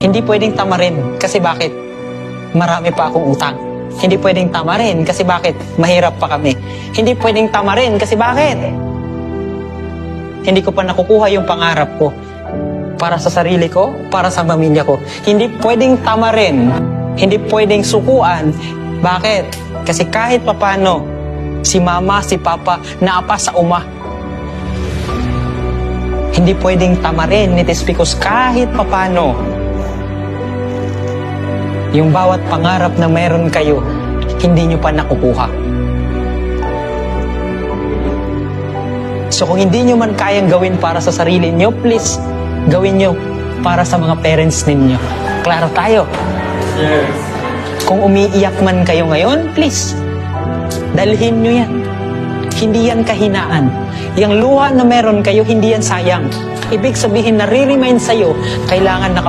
Hindi pwedeng tamarin kasi bakit? Marami pa akong utang. Hindi pwedeng tamarin kasi bakit? Mahirap pa kami. Hindi pwedeng tamarin kasi bakit? Hindi ko pa nakukuha yung pangarap ko. Para sa sarili ko, para sa pamilya ko. Hindi pwedeng tamarin. Hindi pwedeng sukuan. Bakit? Kasi kahit papano, si mama, si papa, naapa sa uma. Hindi pwedeng tamarin, it is because kahit papano, yung bawat pangarap na meron kayo, hindi nyo pa nakukuha. So kung hindi nyo man kayang gawin para sa sarili nyo, please, gawin nyo para sa mga parents ninyo. Klaro tayo? Yes. Kung umiiyak man kayo ngayon, please, dalhin nyo yan. Hindi yan kahinaan. Yung luha na meron kayo, hindi yan sayang. Ibig sabihin, nare-remind sa'yo, kailangan